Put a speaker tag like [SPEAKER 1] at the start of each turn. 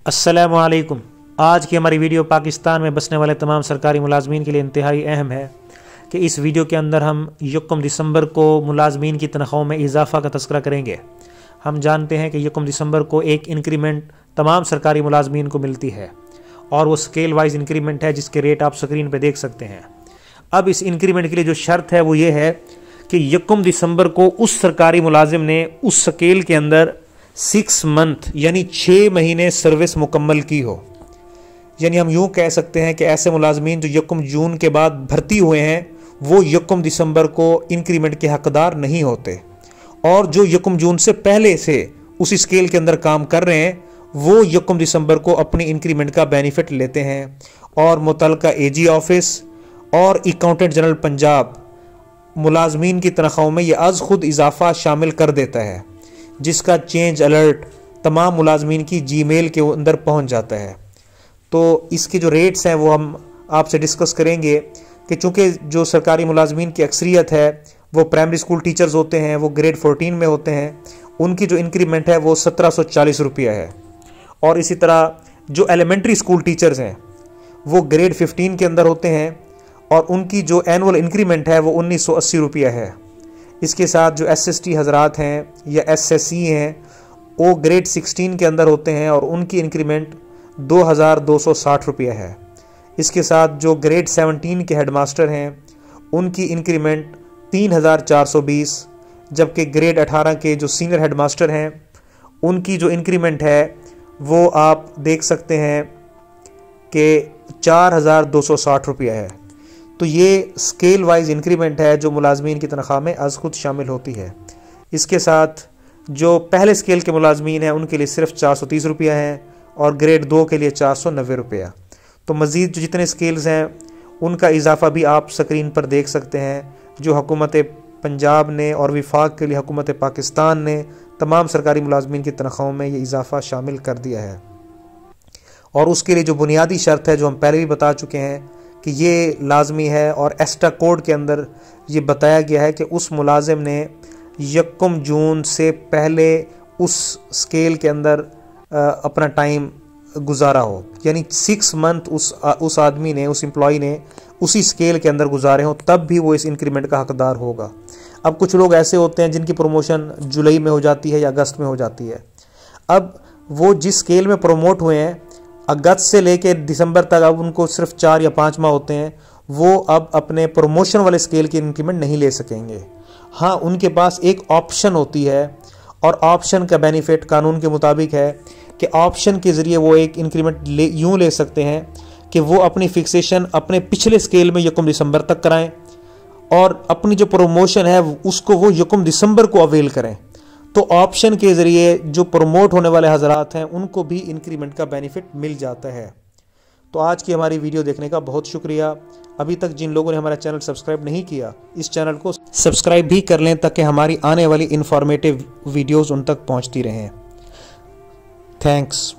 [SPEAKER 1] अस्सलामुअलैकुम। आज की हमारी वीडियो पाकिस्तान में बसने वाले तमाम सरकारी मुलाजमीन के लिए इंतहाई अहम है कि इस वीडियो के अंदर हम 1 दिसंबर को मुलाजमीन की तनख्वाहों में इजाफ़ा का तस्करा करेंगे। हम जानते हैं कि 1 दिसंबर को एक इंक्रीमेंट तमाम सरकारी मुलाजमीन को मिलती है और वो स्केल वाइज इंक्रीमेंट है जिसके रेट आप स्क्रीन पर देख सकते हैं। अब इस इंक्रीमेंट के लिए जो शर्त है वो ये है कि 1 दिसंबर को उस सरकारी मुलाजिम ने उस स्केल के अंदर 6 मंथ यानी 6 महीने सर्विस मुकम्मल की हो। यानी हम यूँ कह सकते हैं कि ऐसे मुलाजमीन जो 1 जून के बाद भर्ती हुए हैं वो 1 दिसंबर को इंक्रीमेंट के हकदार नहीं होते, और जो 1 जून से पहले से उस स्केल के अंदर काम कर रहे हैं वो 1 दिसंबर को अपनी इंक्रीमेंट का बेनिफिट लेते हैं। और मुतल्लिका एजी ऑफिस और अकाउंटेंट जनरल पंजाब मुलाजमीन की तनख्वाहों में यह अज़ खुद इजाफा शामिल कर देता है, जिसका चेंज अलर्ट तमाम मुलाजमीन की जीमेल के अंदर पहुंच जाता है। तो इसके जो रेट्स हैं वो हम आपसे डिस्कस करेंगे कि चूँकि जो सरकारी मुलाजमीन की अक्सरियत है वो प्राइमरी स्कूल टीचर्स होते हैं, वो ग्रेड 14 में होते हैं, उनकी जो इंक्रीमेंट है वो 1740 रुपया है। और इसी तरह जो एलिमेंट्री स्कूल टीचर्स हैं वो ग्रेड 15 के अंदर होते हैं और उनकी जो एनुअल इंक्रीमेंट है वो 1980 रुपया है। इसके साथ जो SST हजरात हैं या SSE हैं वो ग्रेड 16 के अंदर होते हैं और उनकी इंक्रीमेंट 2260 रुपया है। इसके साथ जो ग्रेड 17 के हेडमास्टर हैं उनकी इंक्रीमेंट 3420, जबकि ग्रेड 18 के जो सीनियर हेडमास्टर हैं उनकी जो इंक्रीमेंट है वो आप देख सकते हैं कि 4260 रुपया है। तो ये स्केल वाइज इंक्रीमेंट है जो मुलाजमीन की तनख्वाह में अज़ खुद शामिल होती है। इसके साथ जो पहले स्केल के मुलाजमीन हैं उनके लिए सिर्फ 430 रुपया है और ग्रेड 2 के लिए 490 रुपया। तो मज़ीद जो जितने स्केल्स हैं उनका इजाफ़ा भी आप स्क्रीन पर देख सकते हैं, जो हुकूमत पंजाब ने और विफाक के लिए हुकूमत पाकिस्तान ने तमाम सरकारी मुलाजमीन की तनख्वाहों में ये इजाफ़ा शामिल कर दिया है। और उसके लिए जो बुनियादी शर्त है जो हम पहले भी बता चुके हैं कि ये लाजमी है, और एस्टा कोड के अंदर ये बताया गया है कि उस मुलाजिम ने 1 जून से पहले उस स्केल के अंदर अपना टाइम गुजारा हो, यानी 6 मंथ उस आदमी ने, उस एम्प्लॉई ने उसी स्केल के अंदर गुजारे हों, तब भी वो इस इंक्रीमेंट का हकदार होगा। अब कुछ लोग ऐसे होते हैं जिनकी प्रमोशन जुलाई में हो जाती है या अगस्त में हो जाती है। अब वो जिस स्केल में प्रमोट हुए हैं अगस्त से लेके दिसंबर तक, अब उनको सिर्फ 4 या 5 माह होते हैं, वो अब अपने प्रमोशन वाले स्केल की इंक्रीमेंट नहीं ले सकेंगे। हाँ, उनके पास एक ऑप्शन होती है और ऑप्शन का बेनिफिट कानून के मुताबिक है कि ऑप्शन के ज़रिए वो एक इंक्रीमेंट यूँ ले सकते हैं कि वो अपनी फिक्सेशन अपने पिछले स्केल में 1 दिसंबर तक कराएं और अपनी जो प्रमोशन है उसको वो 1 दिसंबर को अवेल करें। तो ऑप्शन के ज़रिए जो प्रमोट होने वाले हजरात हैं उनको भी इंक्रीमेंट का बेनिफिट मिल जाता है। तो आज की हमारी वीडियो देखने का बहुत शुक्रिया। अभी तक जिन लोगों ने हमारा चैनल सब्सक्राइब नहीं किया, इस चैनल को सब्सक्राइब भी कर लें ताकि हमारी आने वाली इंफॉर्मेटिव वीडियोज़ उन तक पहुँचती रहें। थैंक्स।